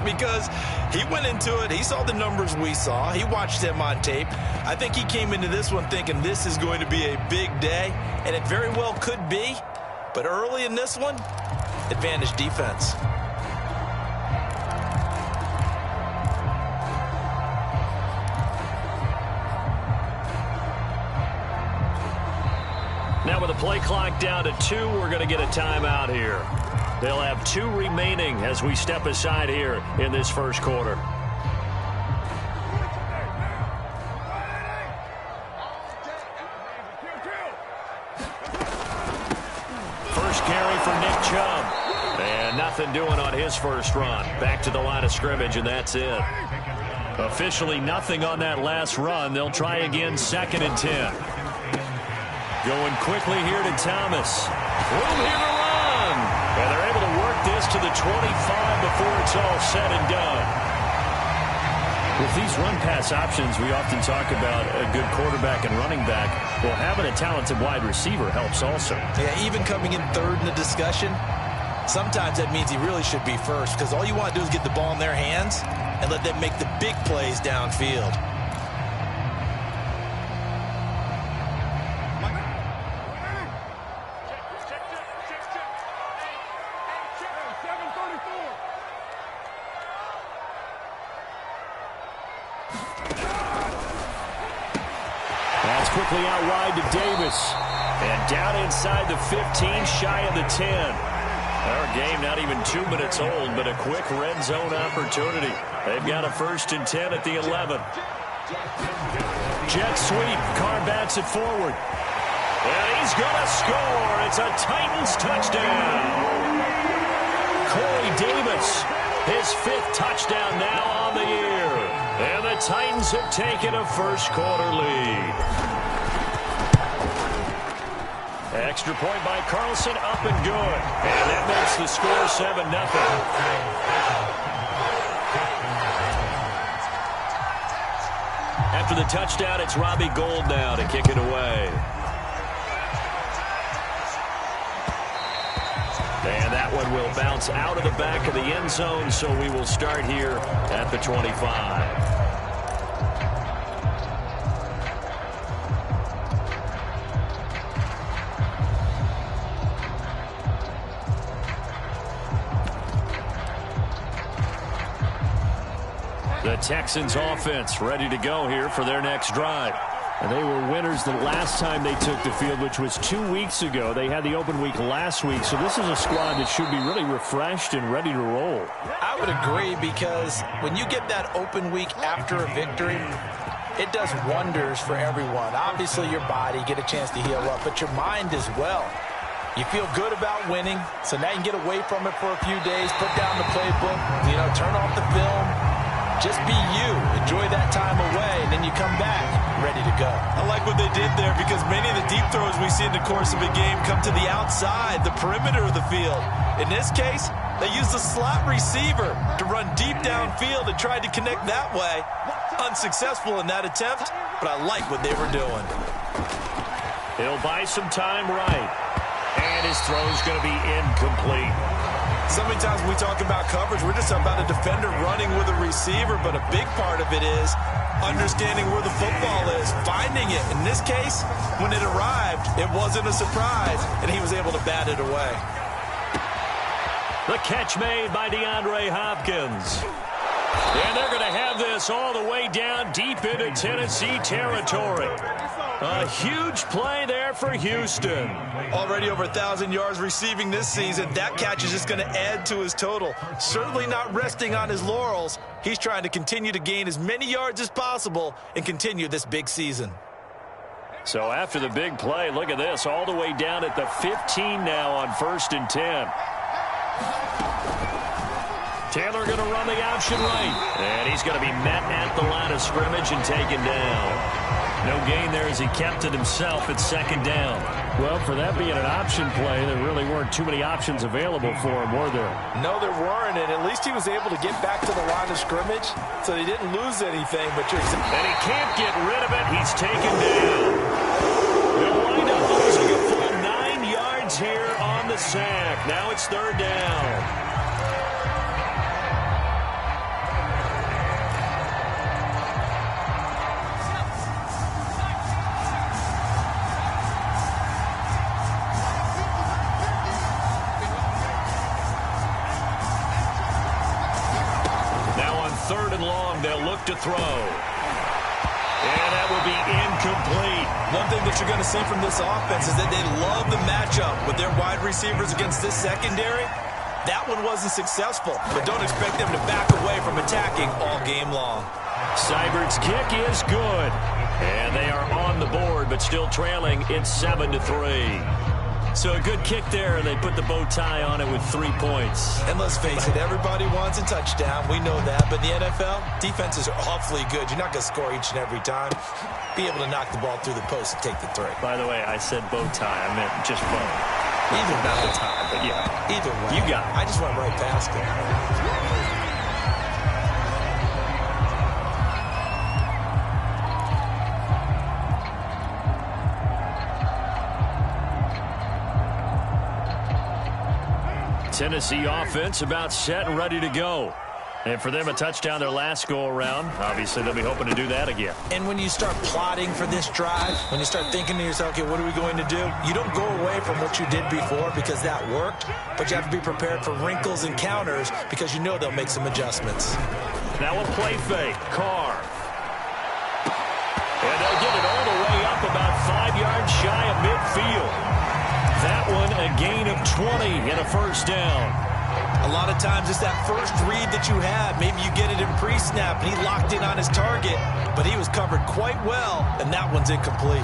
because he went into it. He saw the numbers we saw. He watched them on tape. I think he came into this one thinking this is going to be a big day, and it very well could be. But early in this one, advantage defense. Now with the play clock down to 2, we're going to get a timeout here. They'll have 2 remaining as we step aside here in this first quarter. First carry for Nick Chubb. And nothing doing on his first run. Back to the line of scrimmage, and that's it. Officially nothing on that last run. They'll try again 2nd and 10. Going quickly here to Thomas. Room here to run. And they're able to work this to the 25 before it's all said and done. With these run-pass options, we often talk about a good quarterback and running back. Well, having a talented wide receiver helps also. Yeah, even coming in third in the discussion, sometimes that means he really should be first, because all you want to do is get the ball in their hands and let them make the big plays downfield. Quickly out wide to Davis. And down inside the 15, shy of the 10. Our game not even 2 minutes old, but a quick red zone opportunity. They've got a 1st and 10 at the 11. Jet sweep. Carr bats it forward. And he's going to score. It's a Titans touchdown. Corey Davis, his 5th touchdown now on the year. And the Titans have taken a first quarter lead. Extra point by Carlson, up and good. And that makes the score 7-0. After the touchdown, it's Robbie Gould now to kick it away. And that one will bounce out of the back of the end zone, so we will start here at the 25. The Texans offense ready to go here for their next drive. And they were winners the last time they took the field, which was 2 weeks ago. They had the open week last week, so this is a squad that should be really refreshed and ready to roll. I would agree, because when you get that open week after a victory, it does wonders for everyone. Obviously, your body, get a chance to heal up, but your mind as well. You feel good about winning, so now you can get away from it for a few days, put down the playbook, turn off the film. Just be you. Enjoy that time away, and then you come back ready to go. I like what they did there, because many of the deep throws we see in the course of a game come to the outside, the perimeter of the field. In this case, they used the slot receiver to run deep downfield and tried to connect that way. Unsuccessful in that attempt, but I like what they were doing. He'll buy some time right, and his throw's going to be incomplete. So many times when we talk about coverage, we're just talking about a defender running with a receiver, but a big part of it is understanding where the football is, finding it. In this case, when it arrived, it wasn't a surprise, and he was able to bat it away. The catch made by DeAndre Hopkins. And they're going to have this all the way down deep into Tennessee territory. A huge play there for Houston. Already over 1,000 yards receiving this season. That catch is just going to add to his total. Certainly not resting on his laurels. He's trying to continue to gain as many yards as possible and continue this big season. So after the big play, look at this, all the way down at the 15 now on 1st and 10. Taylor going to run the option right. And he's going to be met at the line of scrimmage and taken down. No gain there as he kept it himself at 2nd down. Well, for that being an option play, there really weren't too many options available for him, were there? No, there weren't, and at least he was able to get back to the line of scrimmage, so he didn't lose anything. But and he can't get rid of it. He's taken down. They'll wind up losing a full 9 yards here on the sack. Now it's 3rd down. they'll look to throw. And that will be incomplete. One thing that you're going to see from this offense is that they love the matchup with their wide receivers against this secondary. That one wasn't successful, but don't expect them to back away from attacking all game long. Seibert's kick is good. And they are on the board, but still trailing. It's 7-3. So a good kick there, and they put the bow tie on it with 3 points. And let's face it, everybody wants a touchdown. We know that. But in the NFL, defenses are awfully good. You're not going to score each and every time. Be able to knock the ball through the post and take the 3. By the way, I said bow tie. I meant just bow. Either not way. the tie, but yeah. Either way. You got it. I just went right past it. Tennessee offense about set and ready to go. And for them, a touchdown their last go-around. Obviously, they'll be hoping to do that again. And when you start plotting for this drive, when you start thinking to yourself, okay, what are we going to do? You don't go away from what you did before because that worked, but you have to be prepared for wrinkles and counters because you know they'll make some adjustments. Now a play fake. Carr. And they'll get it all the way up about 5 yards shy of midfield. That one a gain of 20 and a first down. A lot of times it's that first read that you had. Maybe you get it in pre-snap and he locked in on his target, but he was covered quite well, and that one's incomplete.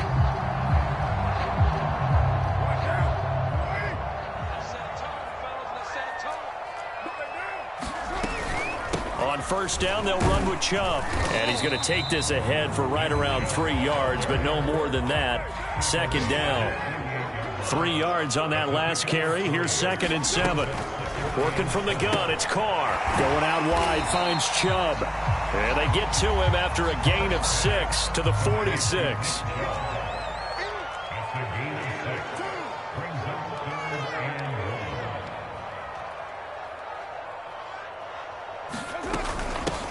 On first down, they'll run with Chubb. And he's going to take this ahead for right around 3 yards, but no more than that. Second down. 3 yards on that last carry. Here's 2nd and 7. Working from the gun, it's Carr. Going out wide, finds Chubb. And they get to him after a gain of 6 to the 46.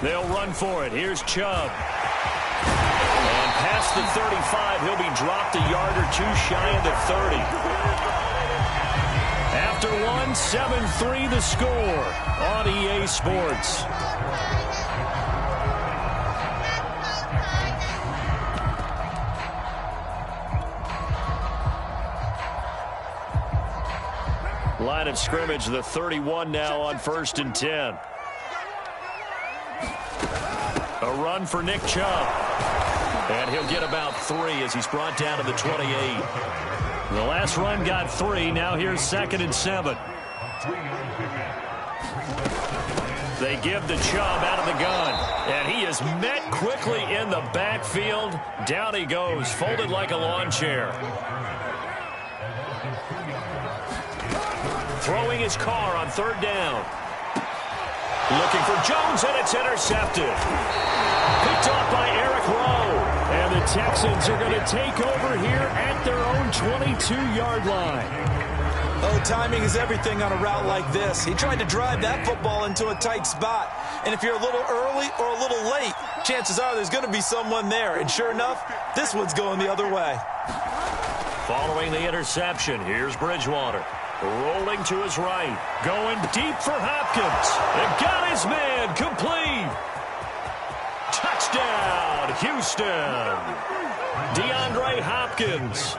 They'll run for it. Here's Chubb. And past the 35, he'll be dropped a yard or two shy of the 30. After one, 7-3 the score on EA Sports. Line of scrimmage, the 31 now on 1st and 10. A run for Nick Chubb. And he'll get about 3 as he's brought down to the 28. The last run got 3. Now here's 2nd and 7. They give the Chubb out of the gun. And he is met quickly in the backfield. Down he goes, folded like a lawn chair. Throwing his Carr on 3rd down. Looking for Jones, and it's intercepted. Picked off by Eric Rowe. And the Texans are going to take over here at their own 22-yard line. Oh, timing is everything on a route like this. He tried to drive that football into a tight spot. And if you're a little early or a little late, chances are there's going to be someone there. And sure enough, this one's going the other way. Following the interception, here's Bridgewater. Rolling to his right. Going deep for Hopkins. And got his man complete. Touchdown, Houston. DeAndre Hopkins,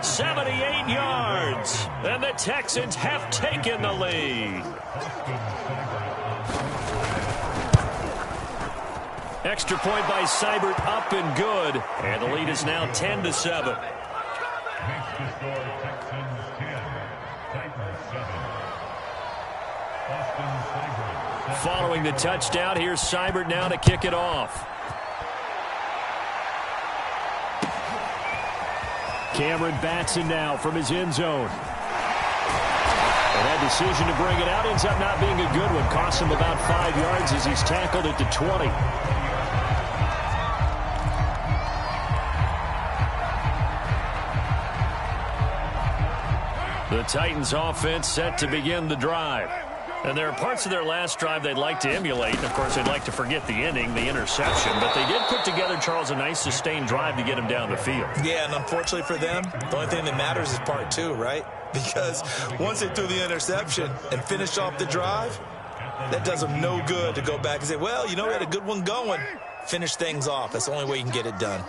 78 yards. And the Texans have taken the lead. Extra point by Seibert, up and good. And the lead is now 10-7. Following the touchdown, here's Seibert now to kick it off. Cameron Batson now from his end zone. And that decision to bring it out ends up not being a good one. Costs him about 5 yards as he's tackled at the 20. The Titans offense set to begin the drive. And there are parts of their last drive they'd like to emulate. And, of course, they'd like to forget the inning, the interception. But they did put together, Charles, a nice sustained drive to get him down the field. Yeah, and unfortunately for them, the only thing that matters is part 2, right? Because once they threw the interception and finished off the drive, That does them no good to go back and say, well, you know, we had a good one going. Finish things off. That's the only way you can get it done.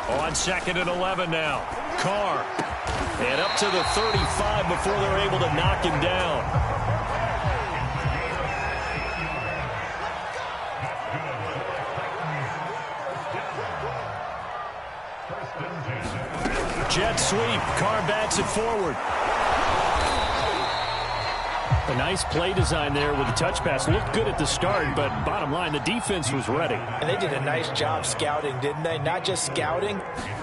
On 2nd and 11 now. Carr. And up to the 35 before they're able to knock him down. Jet sweep. Carr backs it forward. A nice play design there with the touch pass. Looked good at the start, but bottom line, the defense was ready. And they did a nice job scouting, didn't they? Not just scouting,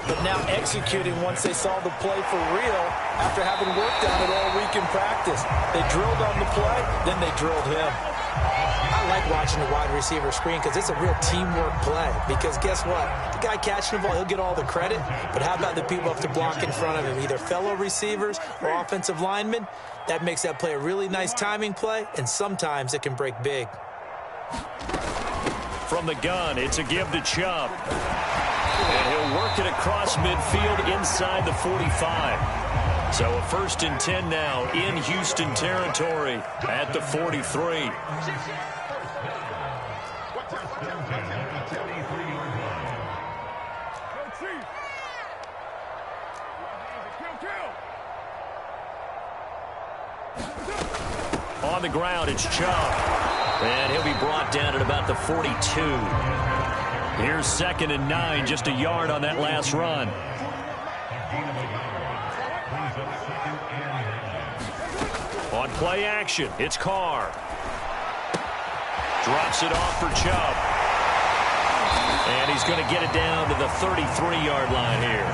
but now executing once they saw the play for real after having worked on it all week in practice. They drilled on the play, then they drilled him. I like watching the wide receiver screen because it's a real teamwork play. Because guess what? The guy catching the ball, he'll get all the credit. But how about the people have to block in front of him, either fellow receivers or offensive linemen? That makes that play a really nice timing play, and sometimes it can break big. From the gun, it's a give to Chubb. And he'll work it across midfield inside the 45. So a 1st and 10 now in Houston territory at the 43. On the ground, it's Chubb. And he'll be brought down at about the 42. Here's 2nd and 9, just a yard on that last run. On play action, it's Carr. Drops it off for Chubb. And he's going to get it down to the 33-yard line here.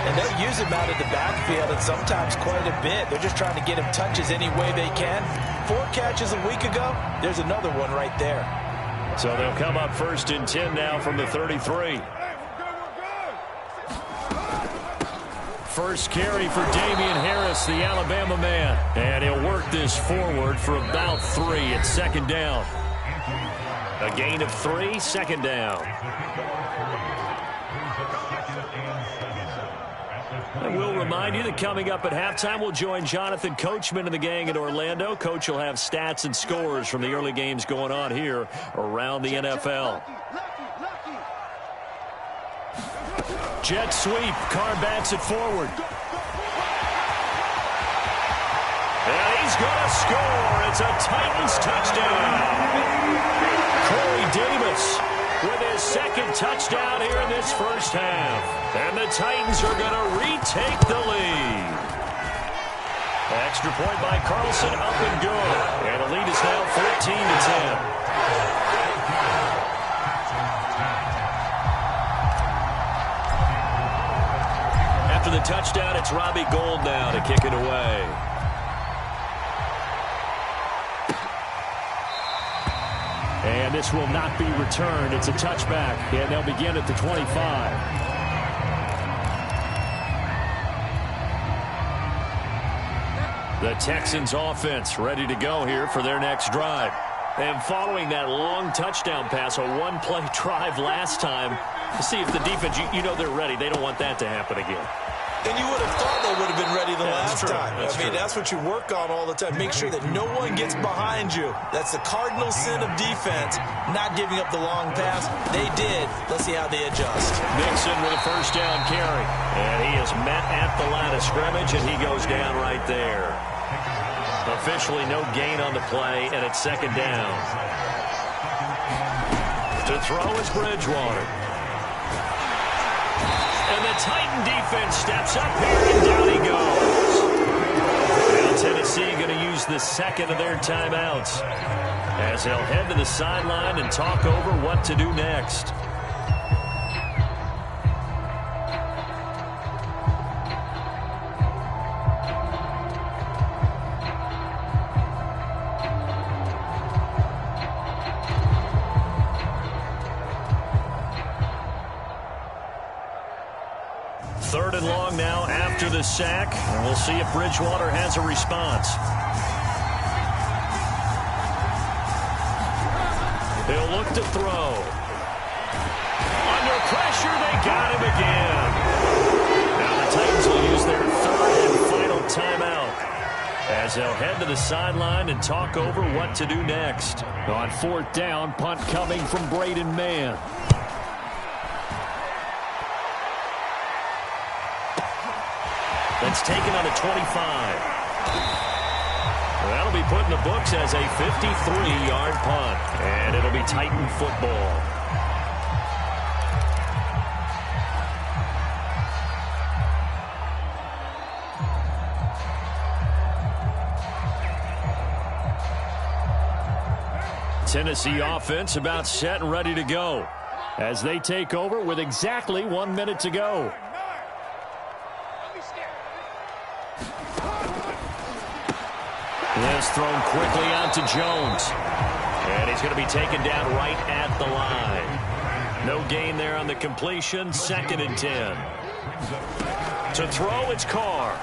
And they'll use him out of the backfield, and sometimes quite a bit. They're just trying to get him touches any way they can. 4 catches a week ago, there's another one right there. So they'll come up 1st and 10 now from the 33. First carry for Damian Harris, the Alabama man. And he'll work this forward for about 3 at 2nd down. A gain of 3, 2nd down. And we'll remind you that coming up at halftime, we'll join Jonathan Coachman and the gang in Orlando. Coach will have stats and scores from the early games going on here around the NFL. Jet sweep. Carr backs it forward. And he's going to score. It's a Titans touchdown. Corey Davis with his 2nd touchdown here in this first half. And the Titans are going to retake the lead. Extra point by Carlson, up and good. And the lead is now 14-10. After the touchdown, it's Robbie Gould now to kick it away. And this will not be returned. It's a touchback, and they'll begin at the 25. The Texans offense ready to go here for their next drive. And following that long touchdown pass, a one-play drive last time, to see if the defense, you know they're ready. They don't want that to happen again. And you would have thought they would have been ready the last time. That's what you work on all the time. Make sure that no one gets behind you. That's the cardinal sin of defense, not giving up the long pass. They did. Let's see how they adjust. Mixon with a 1st down carry. And he is met at the line of scrimmage, and he goes down right there. Officially no gain on the play, and it's 2nd down. To throw is Bridgewater. And the Titan defense steps up here, and down he goes. Now Tennessee going to use the 2nd of their timeouts as they'll head to the sideline and talk over what to do next. Third and long now after the sack, and we'll see if Bridgewater has a response. He'll look to throw. Under pressure, they got him again. Now the Titans will use their 3rd and final timeout as they'll head to the sideline and talk over what to do next. On 4th down, punt coming from Braden Mann. That's taken on the 25. That'll be put in the books as a 53-yard punt, and it'll be Titan football. Tennessee offense about set and ready to go as they take over with exactly 1 minute to go. This thrown quickly out to Jones. And he's going to be taken down right at the line. No gain there on the completion. 2nd and 10. To throw, it's Carr.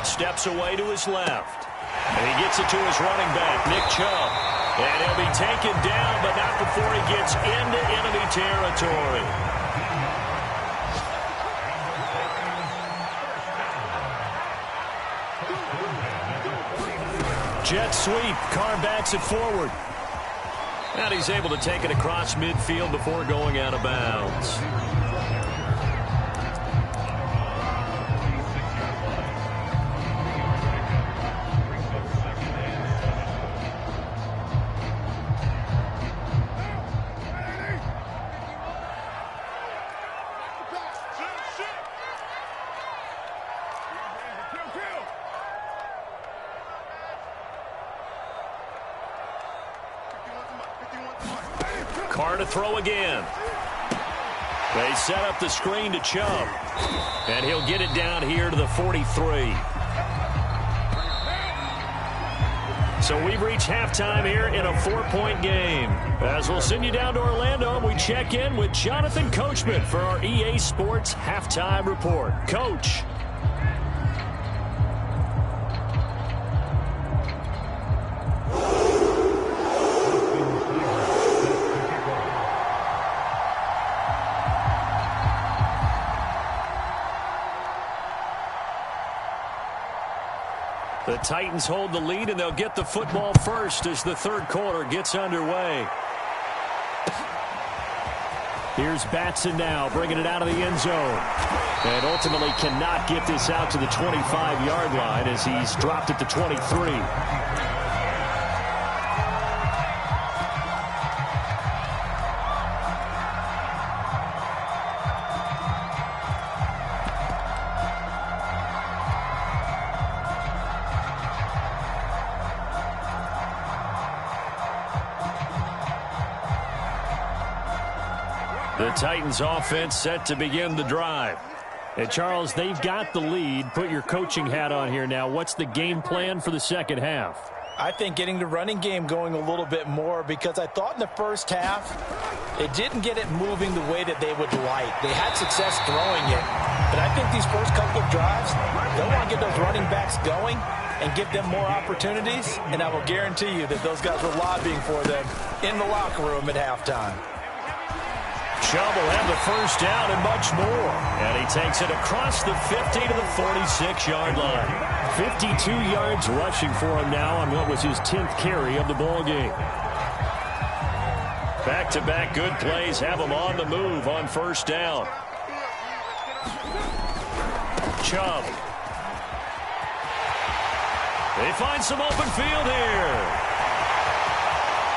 Steps away to his left. And he gets it to his running back, Nick Chubb. And he'll be taken down, but not before he gets into enemy territory. Jet sweep. Carr backs it forward. And he's able to take it across midfield before going out of bounds. Carr to throw again. They set up the screen to Chubb. And he'll get it down here to the 43. So we've reached halftime here in a 4-point game. As we'll send you down to Orlando, and we check in with Jonathan Coachman for our EA Sports Halftime Report. Coach. The Titans hold the lead, and they'll get the football first as the 3rd quarter gets underway. Here's Batson now, bringing it out of the end zone. And ultimately cannot get this out to the 25-yard line as he's dropped at the 23. The Titans offense set to begin the drive. And Charles, they've got the lead. Put your coaching hat on here now. What's the game plan for the second half? I think getting the running game going a little bit more, because I thought in the first half it didn't get it moving the way that they would like. They had success throwing it, but I think these first couple of drives, they'll want to get those running backs going and give them more opportunities, and I will guarantee you that those guys were lobbying for them in the locker room at halftime. Chubb will have the first down and much more. And he takes it across the 50 to the 46-yard line. 52 yards rushing for him now on what was his 10th carry of the ball game. Back-to-back good plays have him on the move on first down. Chubb. They find some open field here.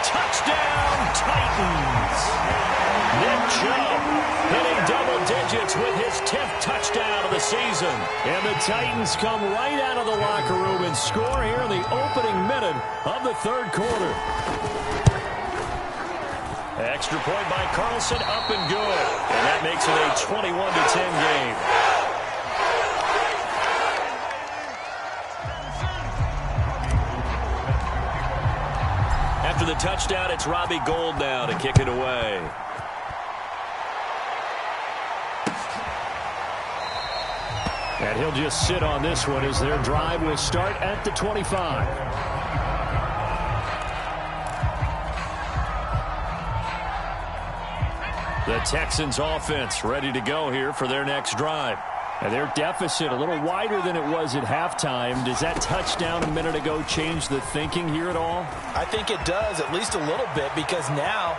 Touchdown, Titans. Nick Chubb hitting double digits with his 10th touchdown of the season. And the Titans come right out of the locker room and score here in the opening minute of the 3rd quarter. Extra point by Carlson, up and good. And that makes it a 21-10 game. After the touchdown, it's Robbie Gould now to kick it away. And he'll just sit on this one as their drive will start at the 25. The Texans offense ready to go here for their next drive. And their deficit a little wider than it was at halftime. Does that touchdown a minute ago change the thinking here at all? I think it does, at least a little bit, because now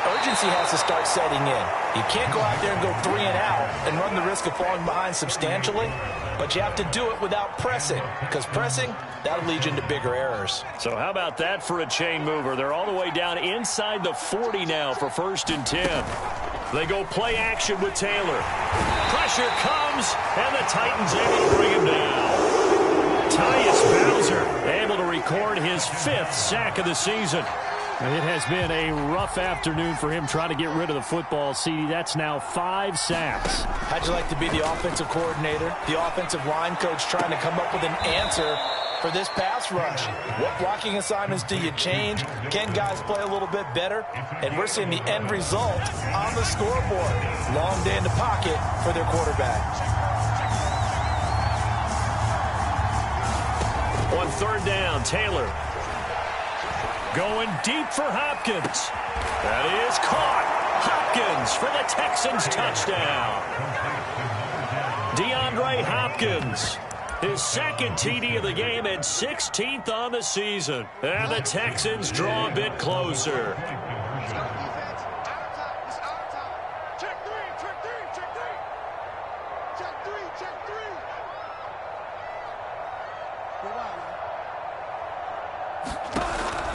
urgency has to start setting in. You can't go out there and go 3 and out and run the risk of falling behind substantially, but you have to do it without pressing, because pressing, that'll lead you into bigger errors. So how about that for a chain mover? They're all the way down inside the 40 now for 1st and 10. They go play action with Taylor. Pressure comes, and the Titans able to bring him down. Tyus Bowser able to record his 5th sack of the season. It has been a rough afternoon for him trying to get rid of the football. CD, that's now 5 sacks. How'd you like to be the offensive coordinator, the offensive line coach trying to come up with an answer for this pass rush? What blocking assignments do you change? Can guys play a little bit better? And we're seeing the end result on the scoreboard. Long day in the pocket for their quarterback. On 3rd down, Taylor. Going deep for Hopkins. That is caught. Hopkins for the Texans touchdown. DeAndre Hopkins. His 2nd TD of the game and 16th on the season. And the Texans draw a bit closer.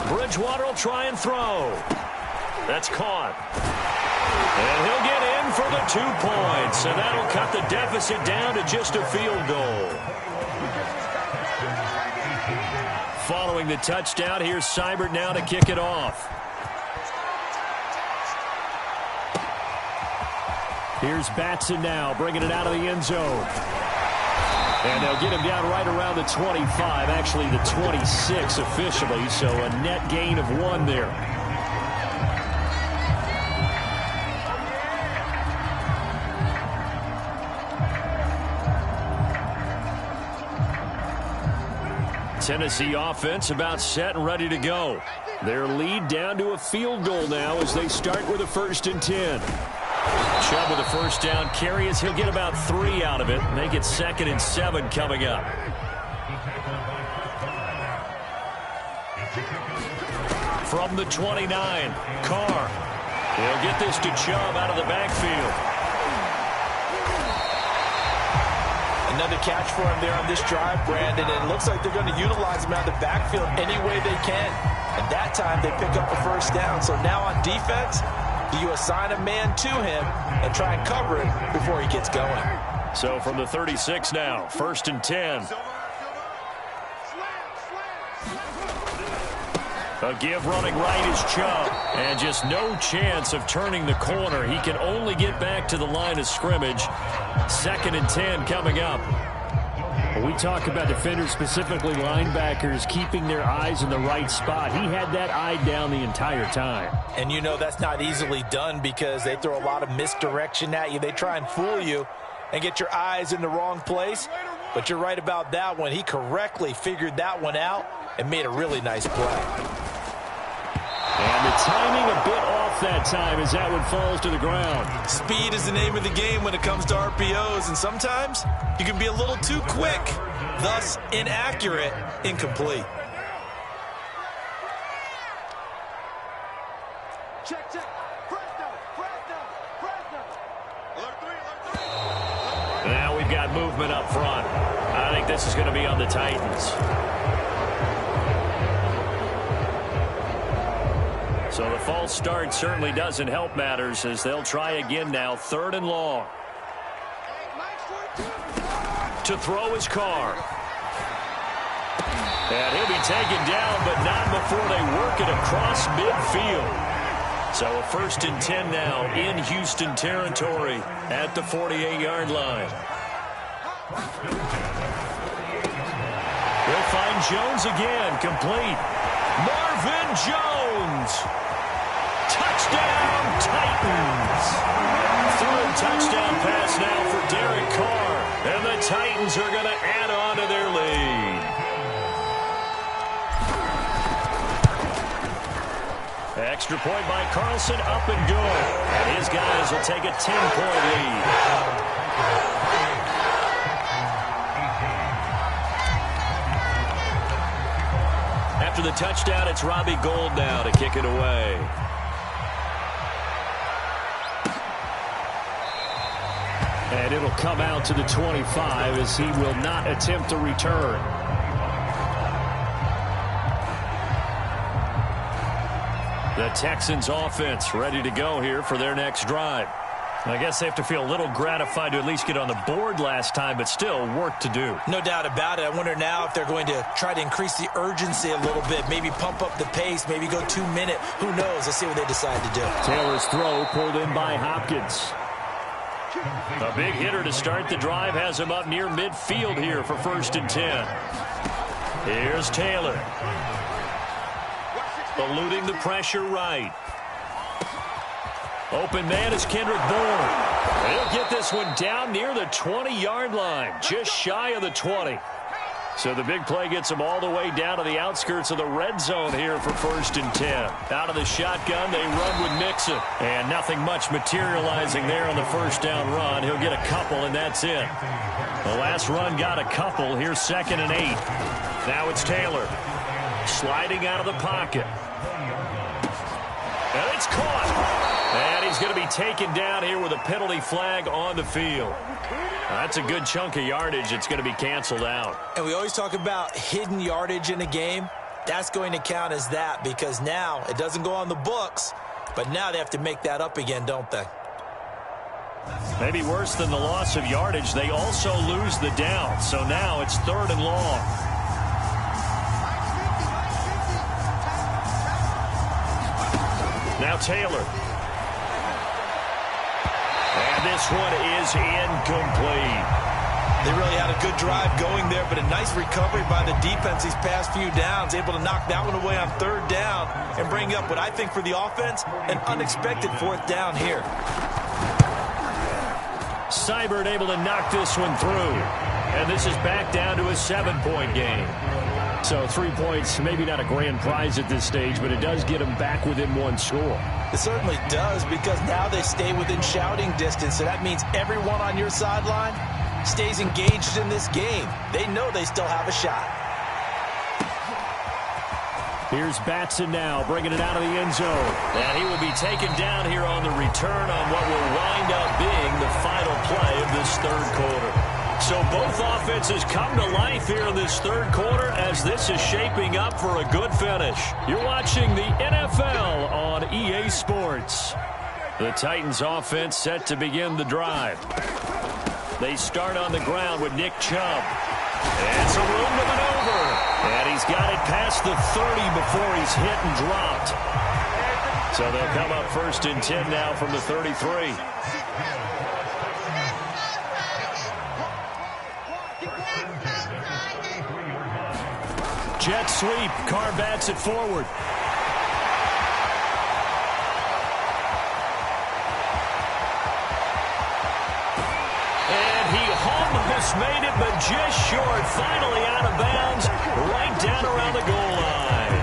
Bridgewater will try and throw. That's caught. And he'll get in for the 2 points. And that'll cut the deficit down to just a field goal. Following the touchdown, here's Seibert now to kick it off. Here's Batson now, bringing it out of the end zone. And they'll get him down right around the 25, actually the 26 officially, so a net gain of 1 there. Tennessee offense about set and ready to go. Their lead down to a field goal now as they start with a 1st and 10. Chubb with a 1st down carry as he'll get about 3 out of it. Make it 2nd and 7 coming up. From the 29, Carr. He'll get this to Chubb out of the backfield. Another catch for him there on this drive, Brandon, and it looks like they're going to utilize him out of the backfield any way they can. And that time they pick up a 1st down. So now on defense, do you assign a man to him and try and cover him before he gets going? So from the 36 now, 1st and 10. A give running right is Chubb. And just no chance of turning the corner. He can only get back to the line of scrimmage. 2nd and 10 coming up. When we talk about defenders, specifically linebackers, keeping their eyes in the right spot. He had that eye down the entire time. And you know that's not easily done because they throw a lot of misdirection at you. They try and fool you and get your eyes in the wrong place. But you're right about that one. He correctly figured that one out and made a really nice play. And the timing a bit off that time as that one falls to the ground. Speed is the name of the game when it comes to RPOs, and sometimes you can be a little too quick, thus inaccurate, incomplete. Check. Now we've got movement up front. I think this is going to be on the Titans. So the false start certainly doesn't help matters as they'll try again now. 3rd and long. To throw his Carr. And he'll be taken down, but not before they work it across midfield. So a 1st and 10 now in Houston territory at the 48-yard line. They'll find Jones again, complete. Marvin Jones. Touchdown, Titans. 3rd touchdown pass now for Derek Carr. And the Titans are going to add on to their lead. Extra point by Carlson, up and good. And his guys will take a 10-point lead. After the touchdown, it's Robbie Gould now to kick it away. And it'll come out to the 25 as he will not attempt a return. The Texans offense ready to go here for their next drive. I guess they have to feel a little gratified to at least get on the board last time, but still work to do. No doubt about it. I wonder now if they're going to try to increase the urgency a little bit, maybe pump up the pace, maybe go 2 minute. Who knows? Let's see what they decide to do. Taylor's throw pulled in by Hopkins. A big hitter to start the drive has him up near midfield here for 1st and 10. Here's Taylor. Eluding the pressure right. Open man is Kendrick Bourne. He'll get this one down near the 20-yard line, just shy of the 20. So the big play gets him all the way down to the outskirts of the red zone here for 1st and 10. Out of the shotgun, they run with Mixon. And nothing much materializing there on the first down run. He'll get a couple, and that's it. The last run got a couple. Here's 2nd and 8. Now it's Taylor. Sliding out of the pocket. And it's caught. And he's going to be taken down here with a penalty flag on the field. That's a good chunk of yardage. It's going to be canceled out. And we always talk about hidden yardage in a game. That's going to count as that because now it doesn't go on the books, but now they have to make that up again, don't they? Maybe worse than the loss of yardage, they also lose the down. So now it's 3rd and long. Now Taylor. And this one is incomplete. They really had a good drive going there, but a nice recovery by the defense these past few downs, able to knock that one away on 3rd down and bring up what I think for the offense, an unexpected 4th down here. Seibert able to knock this one through. And this is back down to a 7-point game. So 3 points, maybe not a grand prize at this stage, but it does get them back within 1 score. It certainly does because now they stay within shouting distance, so that means everyone on your sideline stays engaged in this game. They know they still have a shot. Here's Batson now, bringing it out of the end zone. And he will be taken down here on the return on what will wind up being the final play of this 3rd quarter. So both offenses come to life here in this 3rd quarter as this is shaping up for a good finish. You're watching the NFL on EA Sports. The Titans offense set to begin the drive. They start on the ground with Nick Chubb. And some room to maneuver. And he's got it past the 30 before he's hit and dropped. So they'll come up 1st and 10 now from the 33. Jet sweep. Carr bats it forward. And he almost made it, but just short. Finally out of bounds, right down around the goal line.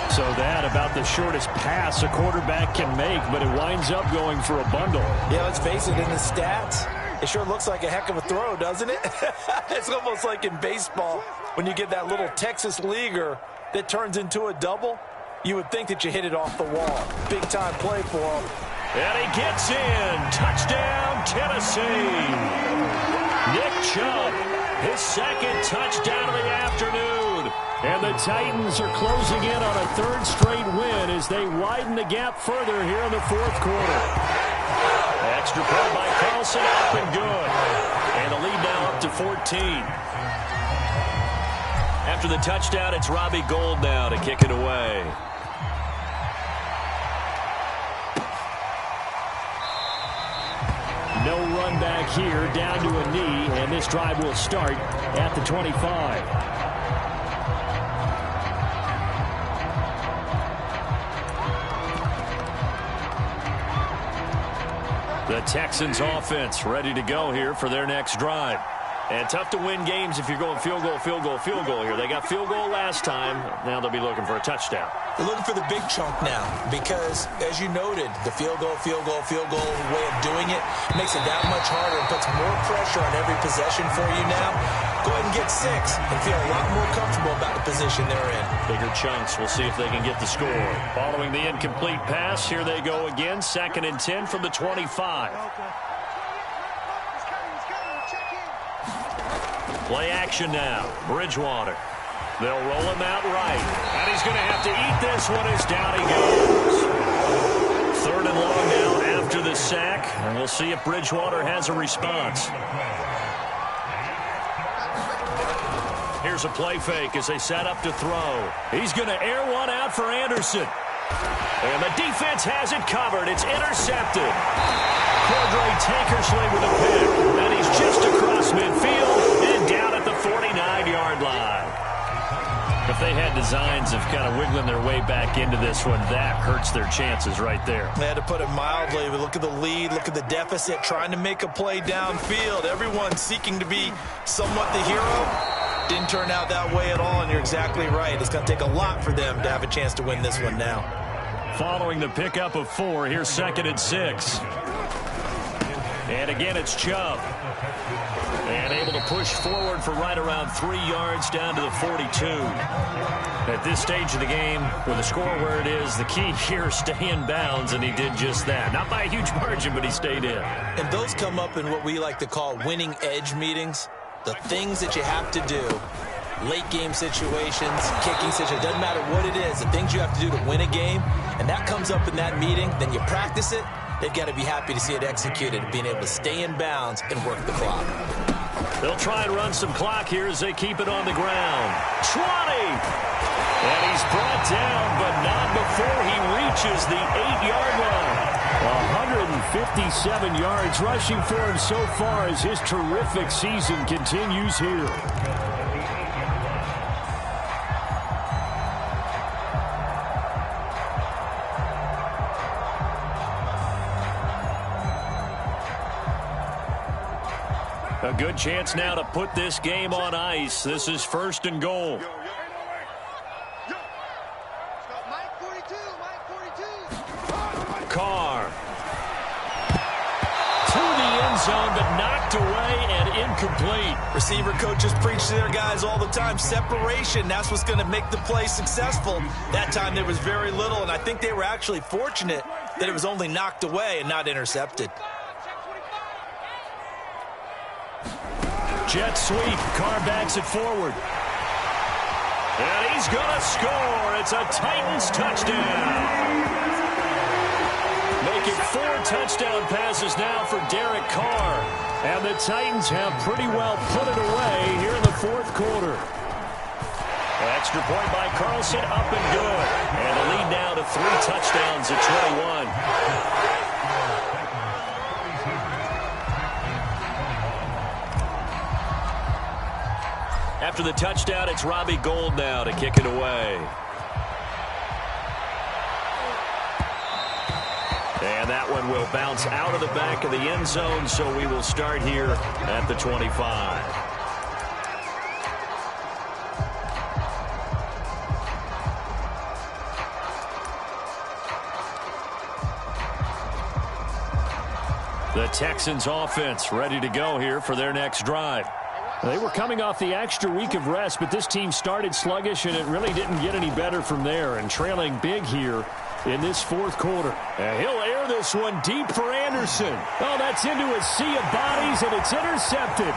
So that about the shortest pass a quarterback can make, but it winds up going for a bundle. Yeah, let's face it, in the stats, it sure looks like a heck of a throw, doesn't it? It's almost like in baseball. When you get that little Texas leaguer that turns into a double, you would think that you hit it off the wall. Big-time play for him. And he gets in. Touchdown, Tennessee. Nick Chubb, his 2nd touchdown of the afternoon. And the Titans are closing in on a 3rd straight win as they widen the gap further here in the 4th quarter. Extra play by Carlson, up and good. And the lead now up to 14. After the touchdown, it's Robbie Gould now to kick it away. No run back here, down to a knee, and this drive will start at the 25. The Texans offense ready to go here for their next drive. And tough to win games if you're going field goal, field goal, field goal here. They got field goal last time. Now they'll be looking for a touchdown. They're looking for the big chunk now because, as you noted, the field goal way of doing it makes it that much harder and puts more pressure on every possession for you now. go ahead and get 6 and feel a lot more comfortable about the position they're in. Bigger chunks. We'll see if they can get the score. Following the incomplete pass, here they go again. 2nd and 10 from the 25. Play action now. Bridgewater. They'll roll him out right. And he's going to have to eat this one as down he goes. 3rd and long now after the sack. And we'll see if Bridgewater has a response. Here's a play fake as they set up to throw. He's going to air one out for Anderson. And the defense has it covered. It's intercepted. Cordray Tankersley with a pick. And he's just across midfield and down at the 49-yard line. If they had designs of kind of wiggling their way back into this one, that hurts their chances right there. They had to put it mildly. We look at the lead, look at the deficit, trying to make a play downfield. Everyone seeking to be somewhat the hero. Didn't turn out that way at all, and you're exactly right. It's going to take a lot for them to have a chance to win this one now. Following the pickup of 4, here's 2nd and 6. And again, it's Chubb. And able to push forward for right around 3 yards down to the 42. At this stage of the game, with the score where it is, the key here is stay in bounds, and he did just that. Not by a huge margin, but he stayed in. And those come up in what we like to call winning edge meetings. The things that you have to do, late game situations, kicking situations, doesn't matter what it is, the things you have to do to win a game, and that comes up in that meeting, then you practice it, they've got to be happy to see it executed, being able to stay in bounds and work the clock. They'll try and run some clock here as they keep it on the ground. 20! And he's brought down, but not before he reaches the 8-yard line. 157 yards rushing for him so far as his terrific season continues here. A good chance now to put this game on ice. This is 1st and goal. Carr. To the end zone, but knocked away and incomplete. Receiver coaches preach to their guys all the time. Separation, that's what's going to make the play successful. That time there was very little, and I think they were actually fortunate that it was only knocked away and not intercepted. Jet sweep. Carr backs it forward. And he's going to score. It's a Titans touchdown. Making 4 touchdown passes now for Derek Carr. And the Titans have pretty well put it away here in the 4th quarter. Extra point by Carlson, up and good. And the lead now to 3 touchdowns at 21. After the touchdown, it's Robbie Gould now to kick it away. And that one will bounce out of the back of the end zone, so we will start here at the 25. The Texans offense ready to go here for their next drive. They were coming off the extra week of rest, but this team started sluggish, and it really didn't get any better from there, and trailing big here in this 4th quarter. And he'll air this one deep for Anderson. Oh, that's into a sea of bodies, and it's intercepted.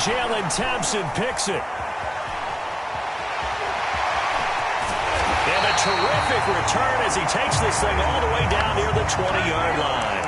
Jalen Thompson picks it. And a terrific return as he takes this thing all the way down near the 20-yard line.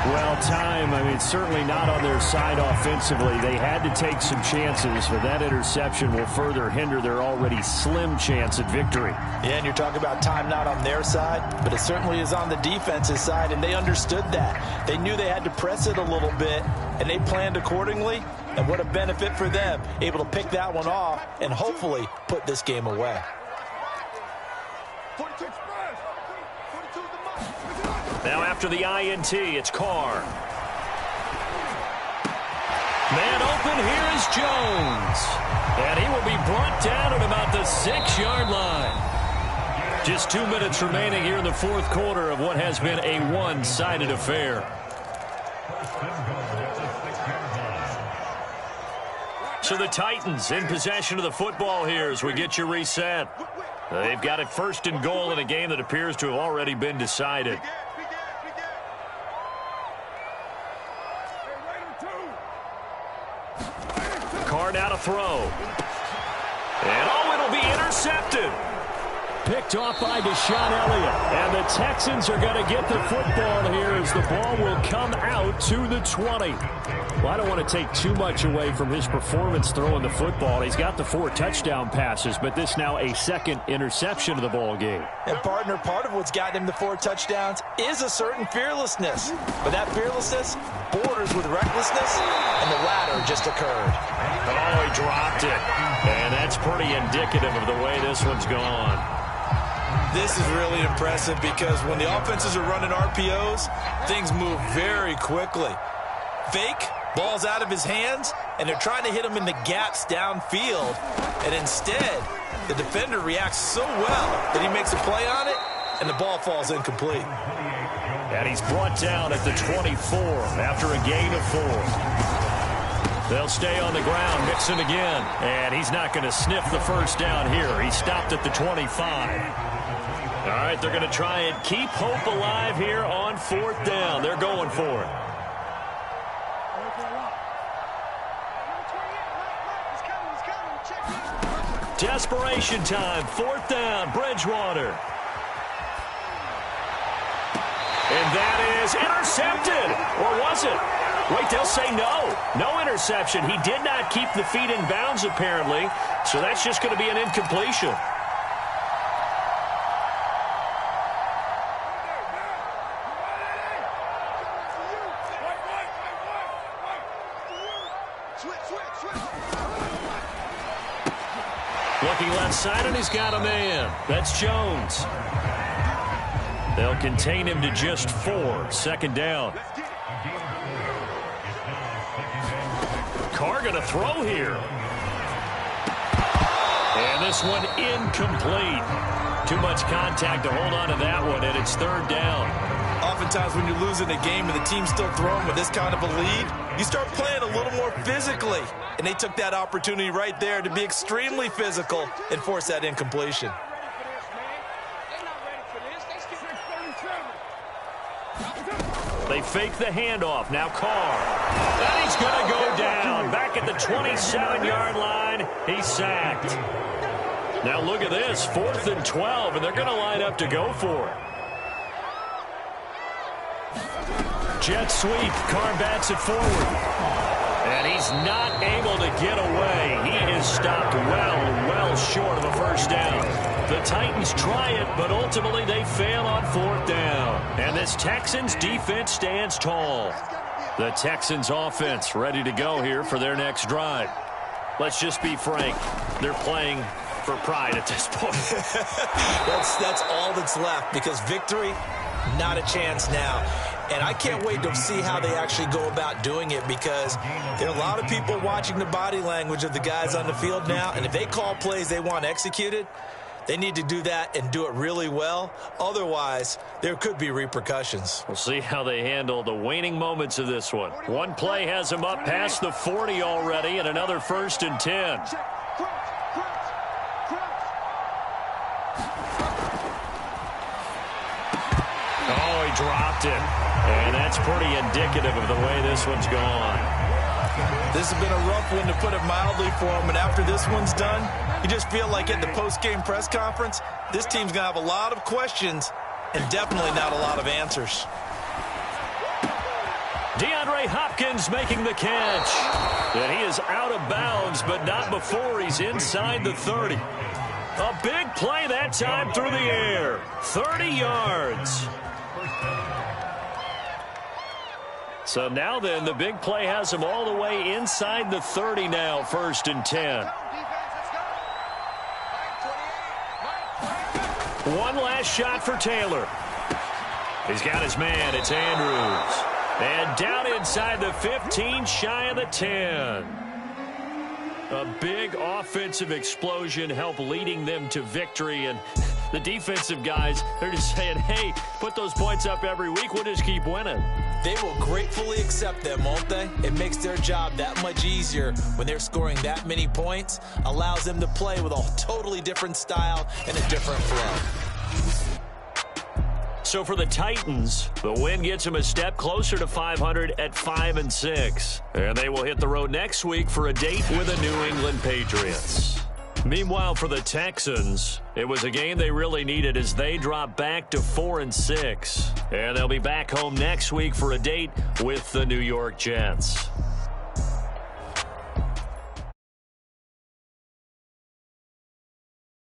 Well, time, certainly not on their side offensively. They had to take some chances, but that interception will further hinder their already slim chance at victory. Yeah, and you're talking about time not on their side, but it certainly is on the defense's side, and they understood that. They knew they had to press it a little bit, and they planned accordingly, and what a benefit for them, able to pick that one off and hopefully put this game away. Now after the INT, it's Carr. Man open, here is Jones. And he will be brought down at about the 6-yard line. Just 2 minutes remaining here in the 4th quarter of what has been a one-sided affair. So the Titans in possession of the football here as we get you reset. They've got it 1st and goal in a game that appears to have already been decided. Carr now to throw. And it'll be intercepted. Picked off by Deshaun Elliott. And the Texans are going to get the football here as the ball will come out to the 20. Well, I don't want to take too much away from his performance throwing the football. He's got the 4 touchdown passes, but this now a 2nd interception of the ball game. And partner, part of what's gotten him the 4 touchdowns is a certain fearlessness. But that fearlessness borders with recklessness, and the latter just occurred. Oh, he dropped it. And that's pretty indicative of the way this one's gone. This is really impressive because when the offenses are running RPOs, things move very quickly. Fake, ball's out of his hands, and they're trying to hit him in the gaps downfield. And instead, the defender reacts so well that he makes a play on it, and the ball falls incomplete. And he's brought down at the 24 after a gain of 4. They'll stay on the ground, Mixon again. And he's not going to sniff the first down here. He stopped at the 25. All right, they're going to try and keep hope alive here on 4th down. They're going for it. Desperation time, 4th down, Bridgewater. And that is intercepted. Or was it? Wait, they'll say no. No interception. He did not keep the feet in bounds, apparently. So that's just going to be an incompletion. Looking left side, and he's got a man. That's Jones. They'll contain him to just 4. 2nd down. Carr going to throw here. And this one incomplete. Too much contact to hold on to that one, and it's 3rd down. Oftentimes when you're losing a game and the team's still throwing with this kind of a lead, you start playing a little more physically. And they took that opportunity right there to be extremely physical and force that incompletion. They fake the handoff. Now Carr. And he's going to go down. Back at the 27-yard line. He's sacked. Now look at this. 4th and 12, and they're going to line up to go for it. Jet sweep. Carr bats it forward. And he's not able to get away. He is stopped well short of a first down. The Titans try it, but ultimately they fail on 4th down. And this Texans defense stands tall. The Texans offense ready to go here for their next drive. Let's just be frank. They're playing for pride at this point. That's all that's left because victory, not a chance now. And I can't wait to see how they actually go about doing it because there are a lot of people watching the body language of the guys on the field now. And if they call plays they want executed, they need to do that and do it really well. Otherwise, there could be repercussions. We'll see how they handle the waning moments of this one. One play has them up past the 40 already and another 1st and 10. Oh, he dropped it. And that's pretty indicative of the way this one's gone. This has been a rough one, to put it mildly, for him. And after this one's done, you just feel like at the post-game press conference, this team's going to have a lot of questions and definitely not a lot of answers. DeAndre Hopkins making the catch. And he is out of bounds, but not before he's inside the 30. A big play that time through the air. 30 yards. So now then, the big play has him all the way inside the 30 now, 1st and 10. One last shot for Taylor. He's got his man. It's Andrews. And down inside the 15, shy of the 10. A big offensive explosion helped leading them to victory, and The defensive guys, they're just saying, hey, put those points up every week. We'll just keep winning. They will gratefully accept them, won't they? It makes their job that much easier when they're scoring that many points. Allows them to play with a totally different style and a different flow. So for the Titans, the win gets them a step closer to 500 at 5-6. And they will hit the road next week for a date with the New England Patriots. Meanwhile, for the Texans, it was a game they really needed as they drop back to 4-6. And they'll be back home next week for a date with the New York Jets.